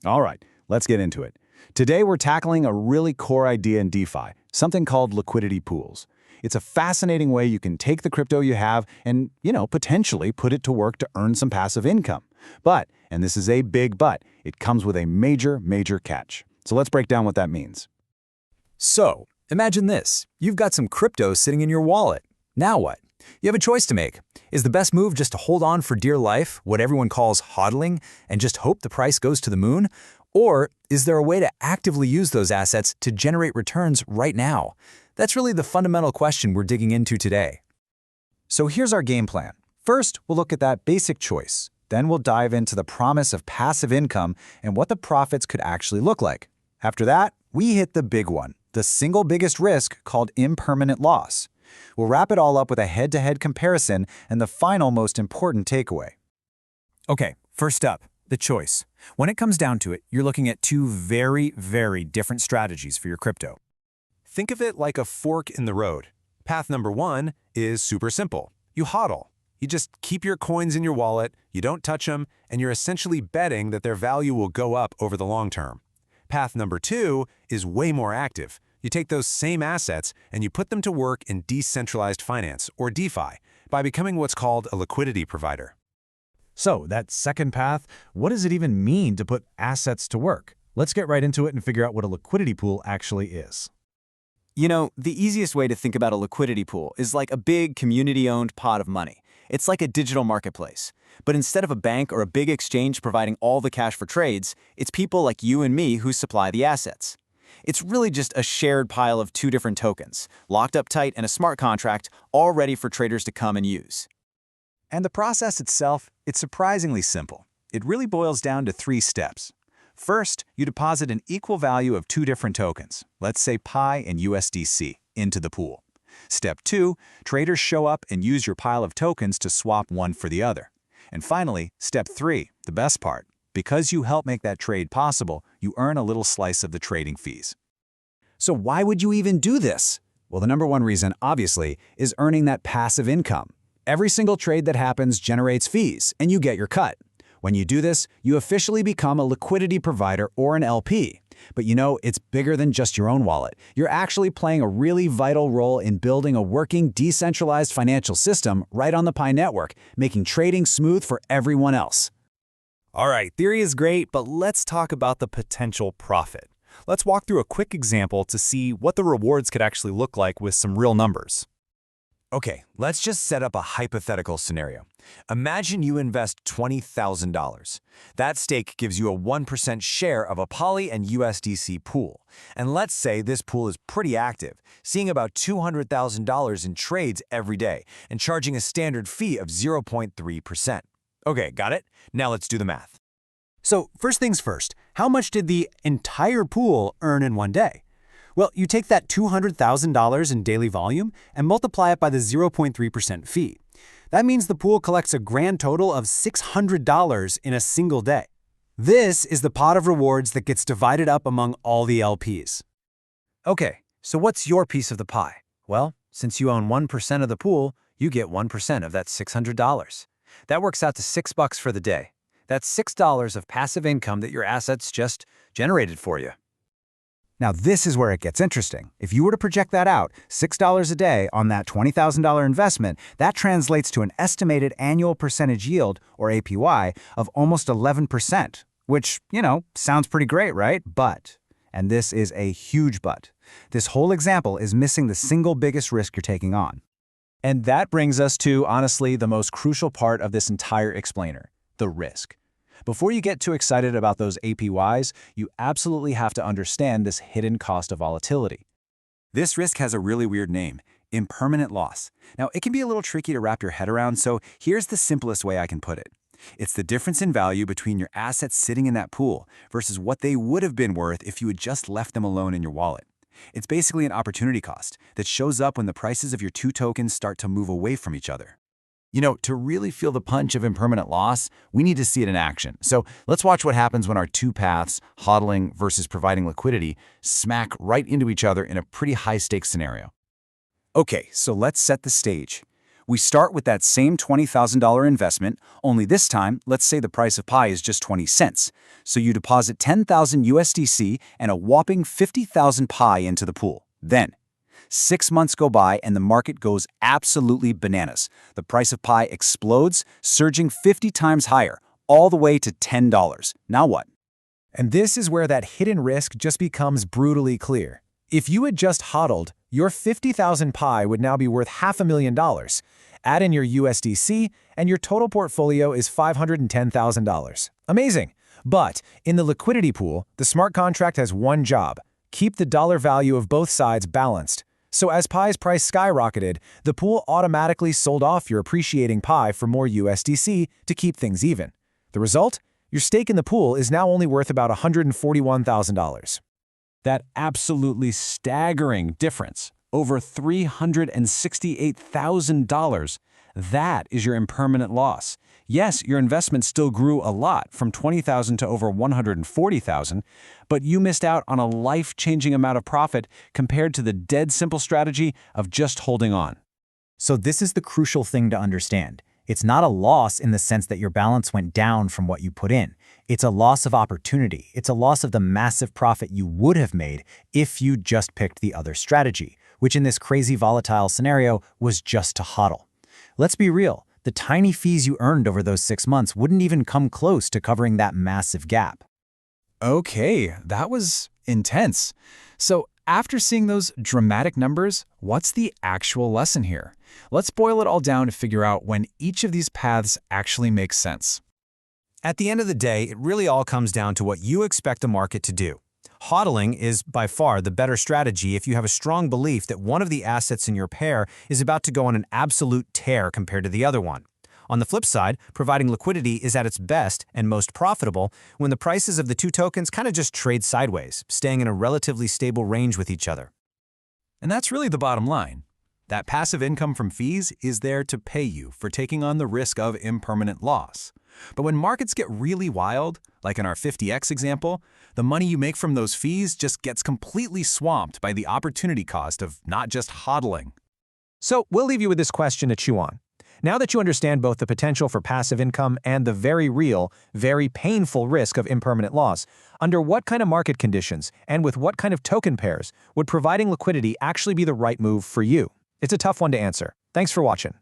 All right, let's get into it. Today we're tackling a really core idea in DeFi, something called liquidity pools. It's a fascinating way you can take the crypto you have and, potentially put it to work to earn some passive income. But, and this is a big but, it comes with a major, major catch. So let's break down what that means. So, imagine this. You've got some crypto sitting in your wallet. Now what? You have a choice to make. Is the best move just to hold on for dear life, what everyone calls hodling, and just hope the price goes to the moon? Or is there a way to actively use those assets to generate returns right now? That's really the fundamental question we're digging into today. So here's our game plan. First, we'll look at that basic choice. Then we'll dive into the promise of passive income and what the profits could actually look like. After that, we hit the big one, the single biggest risk called impermanent loss. We'll wrap it all up with a head-to-head comparison and the final most important takeaway. Okay, first up, the choice. When it comes down to it, you're looking at two very, very different strategies for your crypto. Think of it like a fork in the road. Path number one is super simple. You hodl. You just keep your coins in your wallet, you don't touch them, and you're essentially betting that their value will go up over the long term. Path number two is way more active. You take those same assets and you put them to work in decentralized finance, or DeFi, by becoming what's called a liquidity provider. So, that second path, what does it even mean to put assets to work? Let's get right into it and figure out what a liquidity pool actually is. The easiest way to think about a liquidity pool is like a big community-owned pot of money. It's like a digital marketplace. But instead of a bank or a big exchange providing all the cash for trades, it's people like you and me who supply the assets. It's really just a shared pile of two different tokens, locked up tight in a smart contract, all ready for traders to come and use. And the process itself, it's surprisingly simple. It really boils down to 3 steps. First, you deposit an equal value of 2 different tokens, let's say Pi and USDC, into the pool. Step 2, traders show up and use your pile of tokens to swap one for the other. And finally, step 3, the best part. Because you help make that trade possible, you earn a little slice of the trading fees. So why would you even do this? Well, the number one reason, obviously, is earning that passive income. Every single trade that happens generates fees, and you get your cut. When you do this, you officially become a liquidity provider or an LP. But it's bigger than just your own wallet. You're actually playing a really vital role in building a working, decentralized financial system right on the Pi network, making trading smooth for everyone else. All right, theory is great, but let's talk about the potential profit. Let's walk through a quick example to see what the rewards could actually look like with some real numbers. Okay, let's just set up a hypothetical scenario. Imagine you invest $20,000. That stake gives you a 1% share of a Poly and USDC pool. And let's say this pool is pretty active, seeing about $200,000 in trades every day and charging a standard fee of 0.3%. Okay, got it? Now let's do the math. So first things first, how much did the entire pool earn in one day? Well, you take that $200,000 in daily volume and multiply it by the 0.3% fee. That means the pool collects a grand total of $600 in a single day. This is the pot of rewards that gets divided up among all the LPs. Okay, so what's your piece of the pie? Well, since you own 1% of the pool, you get 1% of that $600. That works out to $6 for the day. That's $6 of passive income that your assets just generated for you. Now this is where it gets interesting. If you were to project that out, $6 a day on that $20,000 investment, that translates to an estimated annual percentage yield, or APY, of almost 11%, which, sounds pretty great, right? But, and this is a huge but, this whole example is missing the single biggest risk you're taking on. And that brings us to, honestly, the most crucial part of this entire explainer, the risk. Before you get too excited about those APYs, you absolutely have to understand this hidden cost of volatility. This risk has a really weird name, impermanent loss. Now, it can be a little tricky to wrap your head around, so here's the simplest way I can put it. It's the difference in value between your assets sitting in that pool versus what they would have been worth if you had just left them alone in your wallet. It's basically an opportunity cost that shows up when the prices of your 2 tokens start to move away from each other. To really feel the punch of impermanent loss, we need to see it in action. So let's watch what happens when our 2 paths, hodling versus providing liquidity, smack right into each other in a pretty high-stakes scenario. Okay, so let's set the stage. We start with that same $20,000 investment, only this time, let's say the price of pi is just 20 cents. So you deposit 10,000 USDC and a whopping 50,000 pi into the pool. Then, 6 months go by and the market goes absolutely bananas. The price of pi explodes, surging 50 times higher, all the way to $10. Now what? And this is where that hidden risk just becomes brutally clear. If you had just hodled, your 50,000 pi would now be worth $500,000. Add in your USDC, and your total portfolio is $510,000. Amazing! But in the liquidity pool, the smart contract has one job: keep the dollar value of both sides balanced. So as pi's price skyrocketed, the pool automatically sold off your appreciating pi for more USDC to keep things even. The result? Your stake in the pool is now only worth about $141,000. That absolutely staggering difference, over $368,000, that is your impermanent loss. Yes, your investment still grew a lot, from $20,000 to over $140,000, but you missed out on a life-changing amount of profit compared to the dead simple strategy of just holding on. So this is the crucial thing to understand. It's not a loss in the sense that your balance went down from what you put in. It's a loss of opportunity. It's a loss of the massive profit you would have made if you just picked the other strategy, which in this crazy volatile scenario was just to hodl. Let's be real. The tiny fees you earned over those 6 months wouldn't even come close to covering that massive gap. Okay, that was intense. So after seeing those dramatic numbers, what's the actual lesson here? Let's boil it all down to figure out when each of these paths actually makes sense. At the end of the day, it really all comes down to what you expect a market to do. Hodling is by far the better strategy if you have a strong belief that one of the assets in your pair is about to go on an absolute tear compared to the other one. On the flip side, providing liquidity is at its best and most profitable when the prices of the two tokens kind of just trade sideways, staying in a relatively stable range with each other. And that's really the bottom line. That passive income from fees is there to pay you for taking on the risk of impermanent loss. But when markets get really wild, like in our 50x example, the money you make from those fees just gets completely swamped by the opportunity cost of not just hodling. So we'll leave you with this question to chew on. Now that you understand both the potential for passive income and the very real, very painful risk of impermanent loss, under what kind of market conditions and with what kind of token pairs would providing liquidity actually be the right move for you? It's a tough one to answer. Thanks for watching.